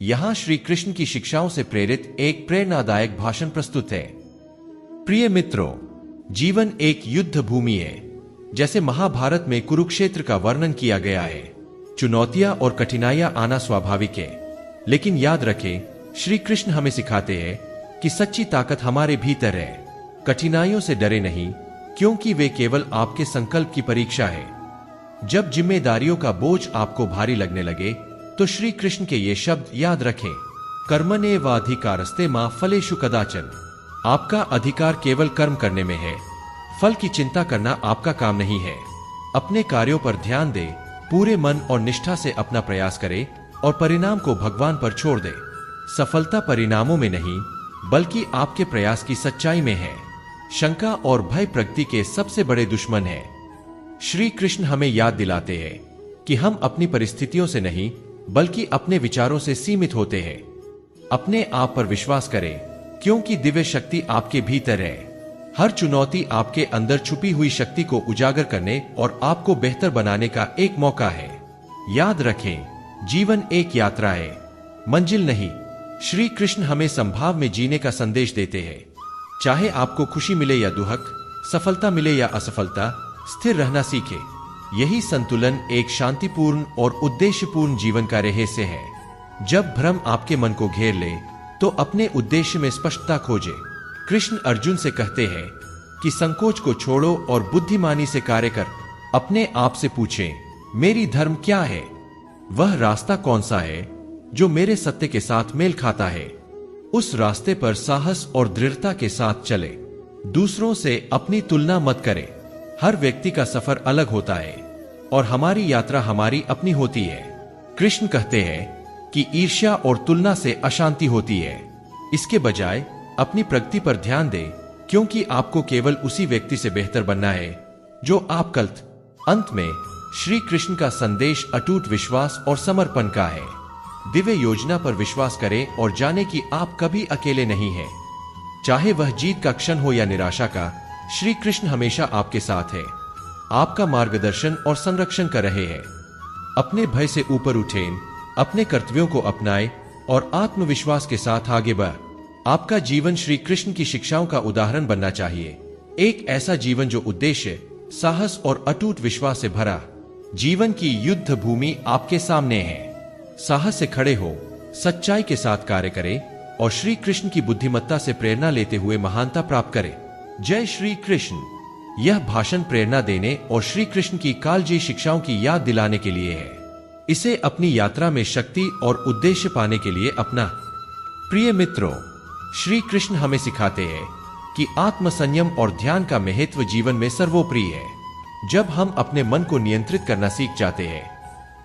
यहाँ श्री कृष्ण की शिक्षाओं से प्रेरित एक प्रेरणादायक भाषण प्रस्तुत है। प्रिय मित्रों, जीवन एक युद्ध भूमि है। जैसे महाभारत में कुरुक्षेत्र का वर्णन किया गया है। चुनौतियां और कठिनाइयां आना स्वाभाविक है, लेकिन याद रखें, श्री कृष्ण हमें सिखाते हैं कि सच्ची ताकत हमारे भीतर है। कठिनाइयों से डरे नहीं, क्योंकि वे केवल आपके संकल्प की परीक्षा है। जब जिम्मेदारियों का बोझ आपको भारी लगने लगे, तो श्री कृष्ण के ये शब्द याद रखें। कर्मण्येवाधिकारस्ते मा फलेषु कदाचन। आपका अधिकार केवल कर्म करने में है। फल की चिंता करना आपका काम नहीं है। अपने कार्यों पर ध्यान दे, पूरे मन और निष्ठा से अपना प्रयास करे और परिणाम को भगवान पर छोड़ दे। सफलता परिणामों में नहीं, बल्कि आपके प्रयास की सच्चाई में है। शंका और भय प्रगति के सबसे बड़े दुश्मन है। श्री कृष्ण हमें याद दिलाते हैं कि हम अपनी परिस्थितियों से नहीं, बल्कि अपने विचारों से सीमित होते हैं। अपने आप पर विश्वास करें, क्योंकि दिव्य शक्ति आपके भीतर है। हर चुनौती आपके अंदर छुपी हुई शक्ति को उजागर करने और आपको बेहतर बनाने का एक मौका है। याद रखें, जीवन एक यात्रा है, मंजिल नहीं। श्री कृष्ण हमें संभाव में जीने का संदेश देते हैं। चाहे आपको खुशी मिले या दुख, सफलता मिले या असफलता, स्थिर रहना सीखे। यही संतुलन एक शांतिपूर्ण और उद्देश्यपूर्ण जीवन का रहस्य है। जब भ्रम आपके मन को घेर ले, तो अपने उद्देश्य में स्पष्टता खोजे। कृष्ण अर्जुन से कहते हैं कि संकोच को छोड़ो और बुद्धिमानी से कार्य कर। अपने आप से पूछें, मेरी धर्म क्या है? वह रास्ता कौन सा है जो मेरे सत्य के साथ मेल खाता है? उस रास्ते पर साहस और दृढ़ता के साथ चले। दूसरों से अपनी तुलना मत करें। हर व्यक्ति का सफर अलग होता है और हमारी यात्रा हमारी अपनी होती है। कृष्ण कहते हैं कि ईर्ष्या और तुलना से अशांति होती है। इसके बजाय अपनी प्रगति पर ध्यान दें, क्योंकि आपको केवल उसी व्यक्ति से बेहतर बनना है जो आप कल। अंत में श्री कृष्ण का संदेश अटूट विश्वास और समर्पण का है। दिव्य योजना पर विश्वास करें और जाने कि आप कभी अकेले नहीं हैं। चाहे वह जीत का क्षण हो या निराशा का, श्री कृष्ण हमेशा आपके साथ है। आपका मार्गदर्शन और संरक्षण कर रहे हैं। अपने भय से ऊपर उठें, अपने कर्तव्यों को अपनाएं और आत्मविश्वास के साथ आगे बढ़। आपका जीवन श्री कृष्ण की शिक्षाओं का उदाहरण बनना चाहिए। एक ऐसा जीवन जो उद्देश्य, साहस और अटूट विश्वास से भरा। जीवन की युद्ध भूमि आपके सामने है। साहस से खड़े हो, सच्चाई के साथ कार्य करें और श्री कृष्ण की बुद्धिमत्ता से प्रेरणा लेते हुए महानता प्राप्त करें। जय श्री कृष्ण। यह भाषण प्रेरणा देने और श्री कृष्ण की कालजयी शिक्षाओं की याद दिलाने के लिए है। इसे अपनी यात्रा में शक्ति और उद्देश्य पाने के लिए अपना। प्रिय मित्रों, श्री कृष्ण हमें सिखाते हैं कि आत्मसंयम और ध्यान का महत्व जीवन में सर्वोपरि है। जब हम अपने मन को नियंत्रित करना सीख जाते हैं,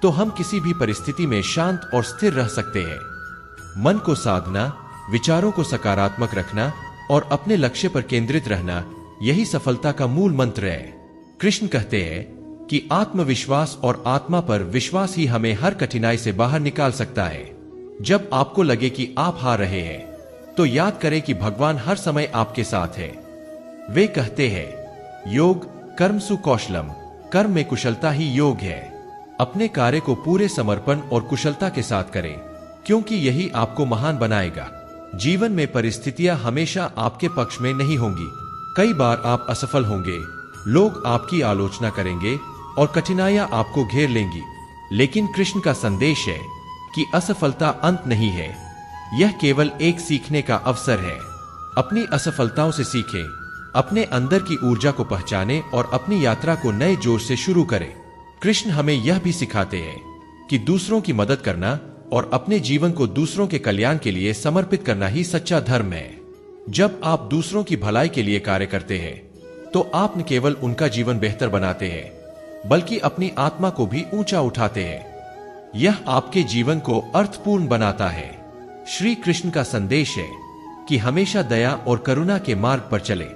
तो हम किसी भी परिस्थिति में शांत और स्थिर रह सकते हैं। मन को साधना, विचारों को सकारात्मक रखना और अपने लक्ष्य पर केंद्रित रहना, यही सफलता का मूल मंत्र है। कृष्ण कहते हैं कि आत्मविश्वास और आत्मा पर विश्वास ही हमें हर कठिनाई से बाहर निकाल सकता है। जब आपको लगे कि आप हार रहे हैं, तो याद करें कि भगवान हर समय आपके साथ है। वे कहते हैं, योग कर्मसु कौशलम, कर्म में कुशलता ही योग है। अपने कार्य को पूरे समर्पण और कुशलता के साथ करें, क्योंकि यही आपको महान बनाएगा। जीवन में परिस्थितियां हमेशा आपके पक्ष में नहीं होंगी। कई बार आप असफल होंगे, लोग आपकी आलोचना करेंगे और कठिनाइयां आपको घेर लेंगी। लेकिन कृष्ण का संदेश है कि असफलता अंत नहीं है, यह केवल एक सीखने का अवसर है। अपनी असफलताओं से सीखें, अपने अंदर की ऊर्जा को पहचानें और अपनी यात्रा को नए जोश से शुरू करें। कृष्ण हमें यह भी सिखाते हैं कि दूसरों की मदद करना और अपने जीवन को दूसरों के कल्याण के लिए समर्पित करना ही सच्चा धर्म है। जब आप दूसरों की भलाई के लिए कार्य करते हैं, तो आप न केवल उनका जीवन बेहतर बनाते हैं, बल्कि अपनी आत्मा को भी ऊंचा उठाते हैं। यह आपके जीवन को अर्थपूर्ण बनाता है। श्री कृष्ण का संदेश है कि हमेशा दया और करुणा के मार्ग पर चले,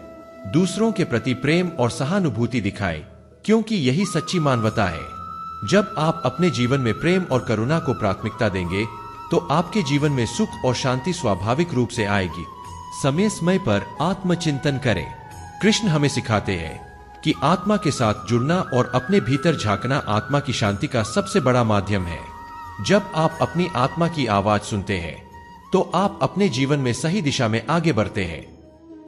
दूसरों के प्रति प्रेम और सहानुभूति दिखाएं, क्योंकि यही सच्ची मानवता है। जब आप अपने जीवन में प्रेम और करुणा को प्राथमिकता देंगे, तो आपके जीवन में सुख और शांति स्वाभाविक रूप से आएगी। समय समय पर आत्मचिंतन करें। कृष्ण हमें सिखाते हैं कि आत्मा के साथ जुड़ना और अपने भीतर झांकना आत्मा की शांति का सबसे बड़ा माध्यम है। जब आप अपनी आत्मा की आवाज सुनते हैं तो आप अपने जीवन में सही दिशा में आगे बढ़ते हैं।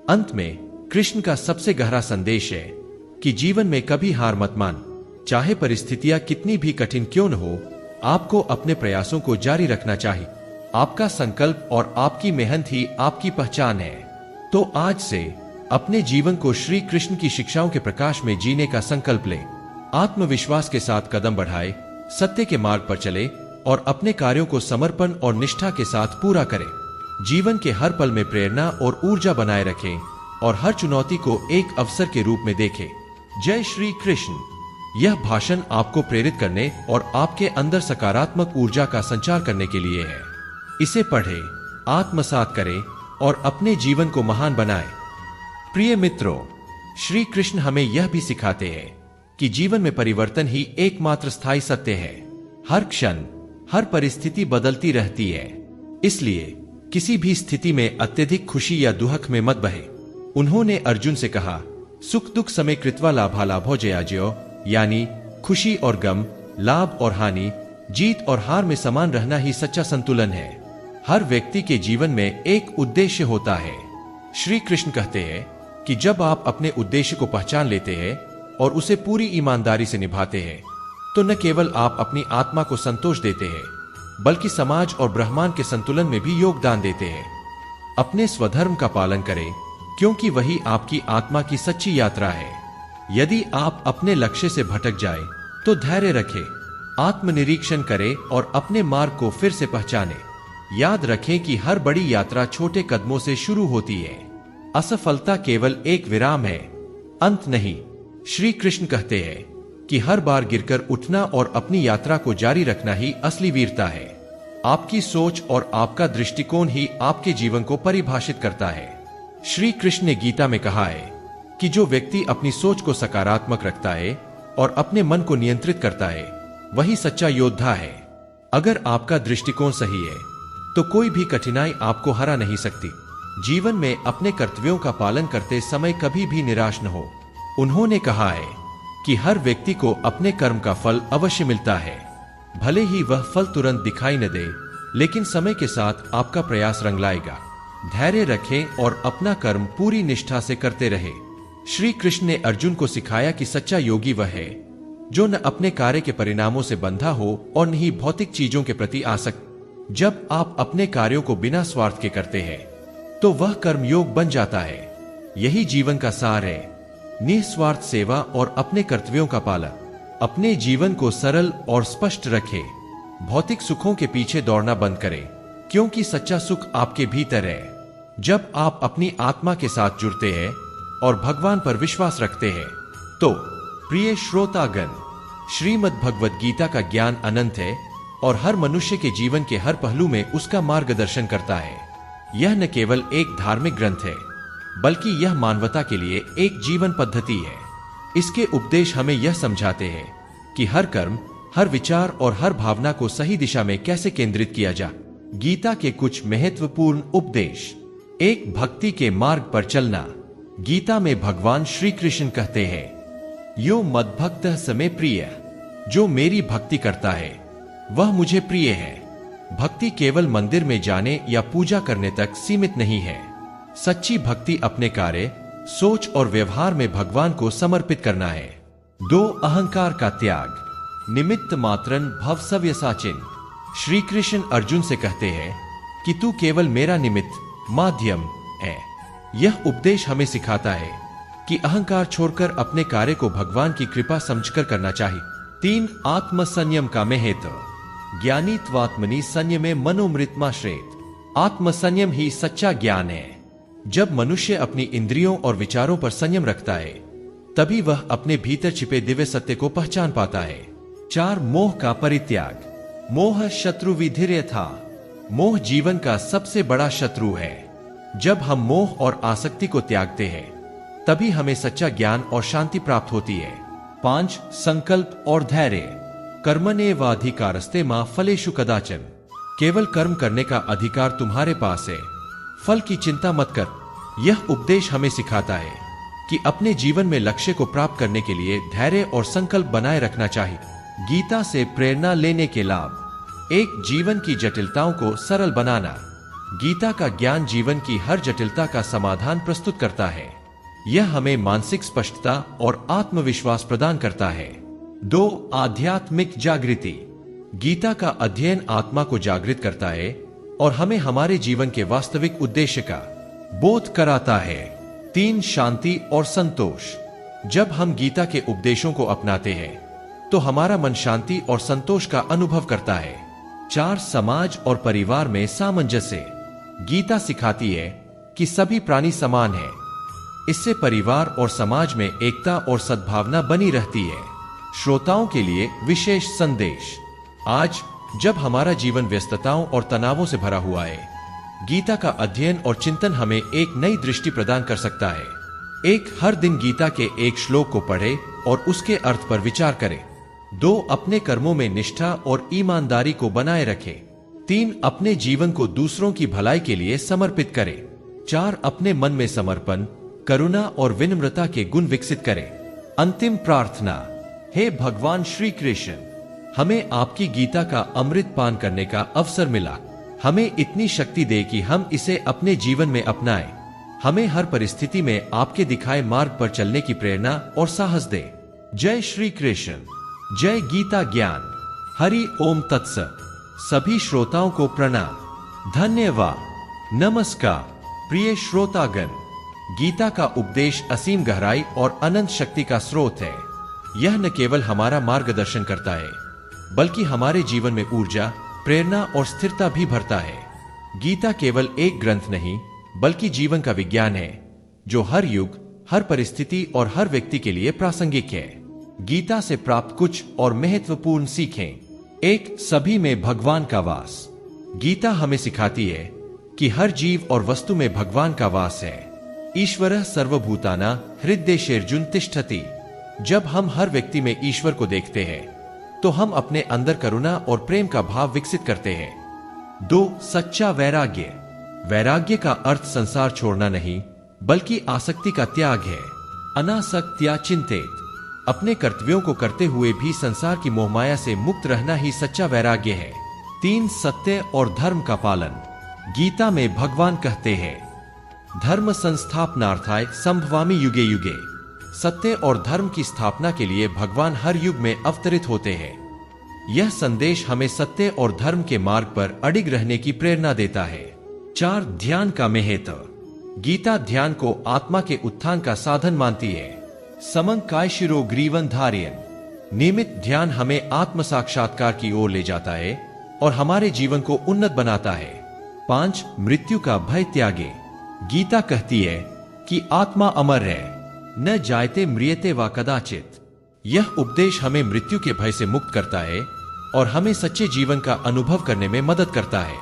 अंत में कृष्ण का सबसे गहरा संदेश है कि जीवन में कभी हार मत मान। चाहे परिस्थितियां कितनी भी कठिन क्यों न हो, आपको अपने प्रयासों को जारी रखना चाहिए। आपका संकल्प और आपकी मेहनत ही आपकी पहचान है। तो आज से अपने जीवन को श्री कृष्ण की शिक्षाओं के प्रकाश में जीने का संकल्प ले। आत्मविश्वास के साथ कदम बढ़ाए, सत्य के मार्ग पर चले और अपने कार्यों को समर्पण और निष्ठा के साथ पूरा करें। जीवन के हर पल में प्रेरणा और ऊर्जा बनाए रखें और हर चुनौती को एक अवसर के रूप में देखें। जय श्री कृष्ण। यह भाषण आपको प्रेरित करने और आपके अंदर सकारात्मक ऊर्जा का संचार करने के लिए है। इसे पढ़ें, आत्मसात करें और अपने जीवन को महान बनाएं। प्रिय मित्रों, श्री कृष्ण हमें यह भी सिखाते हैं कि जीवन में परिवर्तन ही एकमात्र स्थायी सत्य है। हर क्षण, हर परिस्थिति बदलती रहती है, इसलिए किसी भी स्थिति में अत्यधिक खुशी या दुख में मत बहे। उन्होंने अर्जुन से कहा, सुख दुख समय कृत्वा लाभा लाभो जयाजयो, यानी खुशी और गम, लाभ और हानि, जीत और हार में समान रहना ही सच्चा संतुलन है। हर व्यक्ति के जीवन में एक उद्देश्य होता है। श्री कृष्ण कहते हैं कि जब आप अपने उद्देश्य को पहचान लेते हैं और उसे पूरी ईमानदारी से निभाते हैं, तो न केवल आप अपनी आत्मा को संतोष देते हैं, बल्कि समाज और ब्रह्मांड के संतुलन में भी योगदान देते हैं। अपने स्वधर्म का पालन करें, क्योंकि वही आपकी आत्मा की सच्ची यात्रा है। यदि आप अपने लक्ष्य से भटक जाए तो धैर्य रखें, आत्मनिरीक्षण करें और अपने मार्ग को फिर से पहचानें। याद रखें कि हर बड़ी यात्रा छोटे कदमों से शुरू होती है। असफलता केवल एक विराम है, अंत नहीं। श्री कृष्ण कहते हैं कि हर बार गिरकर उठना और अपनी यात्रा को जारी रखना ही असली वीरता है। आपकी सोच और आपका दृष्टिकोण ही आपके जीवन को परिभाषित करता है। श्री कृष्ण ने गीता में कहा है कि जो व्यक्ति अपनी सोच को सकारात्मक रखता है और अपने मन को नियंत्रित करता है, वही सच्चा योद्धा है। अगर आपका दृष्टिकोण सही है तो कोई भी कठिनाई आपको हरा नहीं सकती। जीवन में अपने कर्तव्यों का पालन करते समय कभी भी निराश न हो। उन्होंने कहा है कि हर व्यक्ति को अपने कर्म का फल अवश्य मिलता है, भले ही वह फल तुरंत दिखाई न दे, लेकिन समय के साथ आपका प्रयास रंग लाएगा। धैर्य रखें और अपना कर्म पूरी निष्ठा से करते रहे। श्री कृष्ण ने अर्जुन को सिखाया कि सच्चा योगी वह है जो न अपने कार्य के परिणामों से बंधा हो और न ही भौतिक चीजों के प्रति आसक्त। जब आप अपने कार्यों को बिना स्वार्थ के करते हैं तो वह कर्मयोग बन जाता है। यही जीवन का सार है, निस्वार्थ सेवा और अपने कर्तव्यों का पालन। अपने जीवन को सरल और स्पष्ट रखें। भौतिक सुखों के पीछे दौड़ना बंद करें, क्योंकि सच्चा सुख आपके भीतर है। जब आप अपनी आत्मा के साथ जुड़ते हैं और भगवान पर विश्वास रखते हैं, तो प्रिय श्रोतागण, श्रीमद् भगवद गीता का ज्ञान अनंत है और हर मनुष्य के जीवन के हर पहलू में उसका मार्गदर्शन करता है। यह न केवल एक धार्मिक ग्रंथ है, बल्कि यह मानवता के लिए एक जीवन पद्धति है। इसके उपदेश हमें यह समझाते हैं कि हर कर्म, हर विचार और हर भावना को सही दिशा में कैसे केंद्रित किया जा। गीता के कुछ महत्वपूर्ण उपदेश। एक, भक्ति के मार्ग पर चलना। गीता में भगवान श्री कृष्ण कहते हैं, यो मद्भक्तः समे प्रिय, जो मेरी भक्ति करता है वह मुझे प्रिय है। भक्ति केवल मंदिर में जाने या पूजा करने तक सीमित नहीं है। सच्ची भक्ति अपने कार्य, सोच और व्यवहार में भगवान को समर्पित करना है। 2, अहंकार का त्याग। निमित्त मात्रन भव सव्यसाचिन। श्री कृष्ण अर्जुन से कहते हैं कि तू केवल मेरा निमित्त, माध्यम है। यह उपदेश हमें सिखाता है कि अहंकार छोड़कर अपने कार्य को भगवान की कृपा समझकर करना चाहिए। 3, आत्मसंयम का महत्व। ज्ञानीत्वात्मनि संयमे मनोमृतमाश्रेत। आत्मसंयम ही सच्चा ज्ञान है। जब मनुष्य अपनी इंद्रियों और विचारों पर संयम रखता है, तभी वह अपने भीतर छिपे दिव्य सत्य को पहचान पाता है। 4, मोह का परित्याग। मोह शत्रु विधिर्य था। मोह जीवन का सबसे बड़ा शत्रु है। जब हम मोह और आसक्ति को त्यागते हैं, तभी हमें सच्चा ज्ञान और शांति प्राप्त होती है। 5, संकल्प और धैर्य। कर्मण्येवाधिकारस्ते मा फलेषु कदाचन। केवल कर्म करने का अधिकार तुम्हारे पास है, फल की चिंता मत कर। यह उपदेश हमें सिखाता है कि अपने जीवन में लक्ष्य को प्राप्त करने के लिए धैर्य और संकल्प बनाए रखना चाहिए। गीता से प्रेरणा लेने के लाभ। एक जीवन की जटिलताओं को सरल बनाना। गीता का ज्ञान जीवन की हर जटिलता का समाधान प्रस्तुत करता है। यह हमें मानसिक स्पष्टता और आत्मविश्वास प्रदान करता है। 2. आध्यात्मिक जागृति। गीता का अध्ययन आत्मा को जागृत करता है और हमें हमारे जीवन के वास्तविक उद्देश्य का बोध कराता है। 3. शांति और संतोष। जब हम गीता के उपदेशों को अपनाते हैं तो हमारा मन शांति और संतोष का अनुभव करता है। 4. समाज और परिवार में सामंजस्य। गीता सिखाती है कि सभी प्राणी समान हैं। इससे परिवार और समाज में एकता और सद्भावना बनी रहती है। श्रोताओं के लिए विशेष संदेश। आज जब हमारा जीवन व्यस्तताओं और तनावों से भरा हुआ है, गीता का अध्ययन और चिंतन हमें एक नई दृष्टि प्रदान कर सकता है। हर दिन गीता के एक श्लोक को पढ़े और उसके अर्थ पर विचार करें। 2. अपने कर्मों में निष्ठा और ईमानदारी को बनाए रखें। 3. अपने जीवन को दूसरों की भलाई के लिए समर्पित करें। 4. अपने मन में समर्पण, करुणा और विनम्रता के गुण विकसित करें। अंतिम प्रार्थना। हे भगवान श्री कृष्ण, हमें आपकी गीता का अमृत पान करने का अवसर मिला। हमें इतनी शक्ति दे कि हम इसे अपने जीवन में अपनाएं। हमें हर परिस्थिति में आपके दिखाए मार्ग पर चलने की प्रेरणा और साहस दे। जय श्री कृष्ण। जय गीता ज्ञान। हरि ओम तत्सत। सभी श्रोताओं को प्रणाम, धन्यवाद, नमस्कार। प्रिय श्रोतागण, गीता का उपदेश असीम गहराई और अनंत शक्ति का स्रोत है। यह न केवल हमारा मार्गदर्शन करता है, बल्कि हमारे जीवन में ऊर्जा, प्रेरणा और स्थिरता भी भरता है। गीता केवल एक ग्रंथ नहीं, बल्कि जीवन का विज्ञान है, जो हर युग, हर परिस्थिति और हर व्यक्ति के लिए प्रासंगिक है। गीता से प्राप्त कुछ और महत्वपूर्ण सीखें। 1. सभी में भगवान का वास। गीता हमें सिखाती है कि हर जीव और वस्तु में भगवान का वास है। ईश्वरः सर्वभूताना हृदयेषु तिष्ठति। जब हम हर व्यक्ति में ईश्वर को देखते हैं तो हम अपने अंदर करुणा और प्रेम का भाव विकसित करते हैं। 2. सच्चा वैराग्य। वैराग्य का अर्थ संसार छोड़ना नहीं, बल्कि आसक्ति का त्याग है। अनासक्त्या चिंतेत। अपने कर्तव्यों को करते हुए भी संसार की मोहमाया से मुक्त रहना ही सच्चा वैराग्य है। 3. सत्य और धर्म का पालन। गीता में भगवान कहते हैं, धर्म संस्थापनार्थाय संभवामि युगे युगे। सत्य और धर्म की स्थापना के लिए भगवान हर युग में अवतरित होते हैं। यह संदेश हमें सत्य और धर्म के मार्ग पर अडिग रहने की प्रेरणा देता है। 4. ध्यान का महत्व। गीता ध्यान को आत्मा के उत्थान का साधन मानती है। समं कायशिरो ग्रीवन धारयन्। नियमित ध्यान हमें आत्म साक्षात्कार की ओर ले जाता है और हमारे जीवन को उन्नत बनाता है। 5. मृत्यु का भय त्यागे। गीता कहती है कि आत्मा अमर है, न जायते म्रियते वा कदाचित। यह उपदेश हमें मृत्यु के भय से मुक्त करता है और हमें सच्चे जीवन का अनुभव करने में मदद करता है।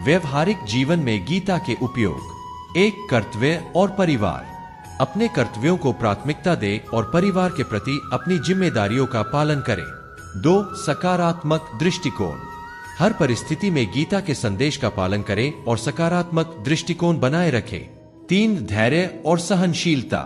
व्यवहारिक जीवन में गीता के उपयोग। 1. कर्तव्य और परिवार। अपने कर्तव्यों को प्राथमिकता दे और परिवार के प्रति अपनी जिम्मेदारियों का पालन करें। 2. सकारात्मक दृष्टिकोण। हर परिस्थिति में गीता के संदेश का पालन करें और सकारात्मक दृष्टिकोण बनाए रखें। 3. धैर्य और सहनशीलता।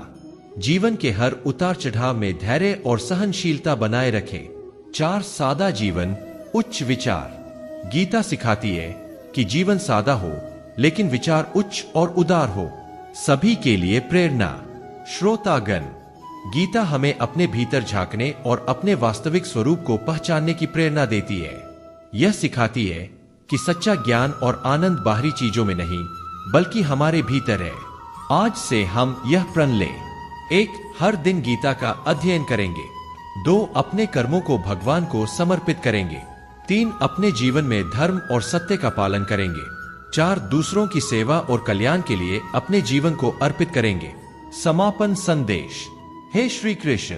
जीवन के हर उतार चढ़ाव में धैर्य और सहनशीलता बनाए रखें। 4. सादा जीवन, उच्च विचार। गीता सिखाती है कि जीवन सादा हो, लेकिन विचार उच्च और उदार हो। सभी के लिए प्रेरणा। श्रोतागण, गीता हमें अपने भीतर झांकने और अपने वास्तविक स्वरूप को पहचानने की प्रेरणा देती है। यह सिखाती है कि सच्चा ज्ञान और आनंद बाहरी चीजों में नहीं, बल्कि हमारे भीतर है। आज से हम यह प्रण लें। 1. हर दिन गीता का अध्ययन करेंगे। 2. अपने कर्मों को भगवान को समर्पित करेंगे। 3. अपने जीवन में धर्म और सत्य का पालन करेंगे। 4. दूसरों की सेवा और कल्याण के लिए अपने जीवन को अर्पित करेंगे। समापन संदेश। हे श्री कृष्ण,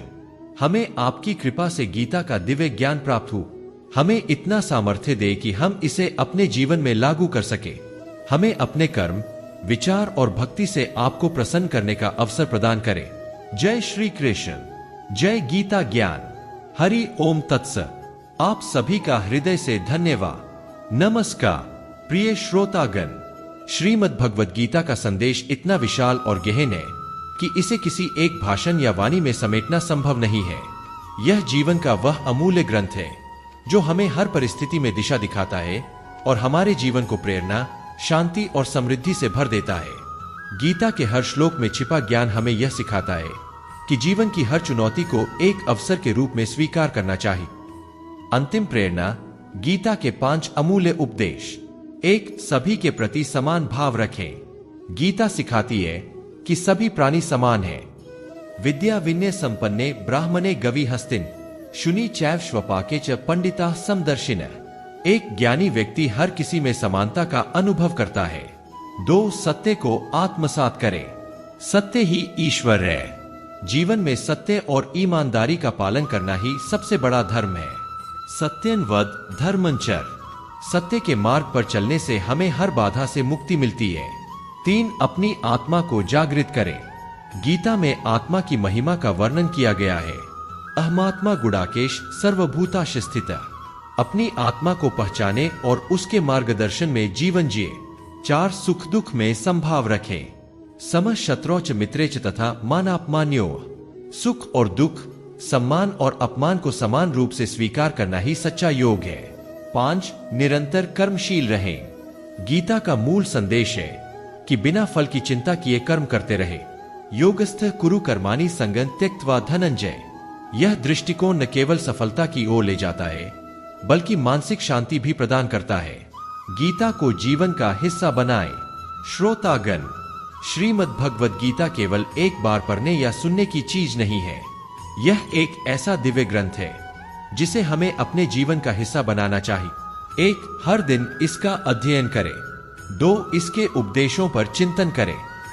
हमें आपकी कृपा से गीता का दिव्य ज्ञान प्राप्त हो। हमें इतना सामर्थ्य दे कि हम इसे अपने जीवन में लागू कर सके। हमें अपने कर्म, विचार और भक्ति से आपको प्रसन्न करने का अवसर प्रदान करें। जय श्री कृष्ण। जय गीता ज्ञान। हरि ओम तत्सत। आप सभी का हृदय से धन्यवाद, नमस्कार। प्रिय श्रोतागण, श्रीमद् भगवद गीता का संदेश इतना विशाल और गहन है कि इसे किसी एक भाषण या वाणी में समेटना संभव नहीं है। यह जीवन का वह अमूल्य ग्रंथ है जो हमें हर परिस्थिति में दिशा दिखाता है और हमारे जीवन को प्रेरणा, शांति और समृद्धि से भर देता है। गीता के हर श्लोक में छिपा ज्ञान हमें यह सिखाता है कि जीवन की हर चुनौती को एक अवसर के रूप में स्वीकार करना चाहिए। अंतिम प्रेरणा, गीता के 5 अमूल्य उपदेश। 1. सभी के प्रति समान भाव रखें। गीता सिखाती है कि सभी प्राणी समान हैं। विद्या विनय संपन्ने ब्राह्मणे गवि हस्तिन शुनि चैव श्वपाके च पंडिता समदर्शिन। एक ज्ञानी व्यक्ति हर किसी में समानता का अनुभव करता है। 2. सत्य को आत्मसात करें। सत्य ही ईश्वर है। जीवन में सत्य और ईमानदारी का पालन करना ही सबसे बड़ा धर्म है। सत्यन वद धर्मंचर। सत्य के मार्ग पर चलने से हमें हर बाधा से मुक्ति मिलती है। 3. अपनी आत्मा को जागृत करें। गीता में आत्मा की महिमा का वर्णन किया गया है। अहमात्मा गुडाकेश सर्वभूताश स्थितः। अपनी आत्मा को पहचाने और उसके मार्गदर्शन में जीवन जिए। 4. सुख दुख में संभाव रखें। समः शत्रौच मित्रेच तथा मानापमान्यो। सुख और दुख, सम्मान और अपमान को समान रूप से स्वीकार करना ही सच्चा योग है। 5. निरंतर कर्मशील रहें। गीता का मूल संदेश है कि बिना फल की चिंता किए कर्म करते रहे। योगस्थ कुरु कर्माणि संगं त्यक्त्वा धनंजय। यह दृष्टिकोण न केवल सफलता की ओर ले जाता है बल्कि मानसिक शांति भी प्रदान करता है। गीता को जीवन का हिस्सा बनाएं। श्रोतागण, श्रीमद् भगवद गीता केवल एक बार पढ़ने या सुनने की चीज नहीं है। यह एक ऐसा दिव्य ग्रंथ है जिसे हमें अपने जीवन का हिस्सा बनाना चाहिए। 1. हर दिन इसका अध्ययन करें। 2. इसके उपदेशों पर चिंतन करें।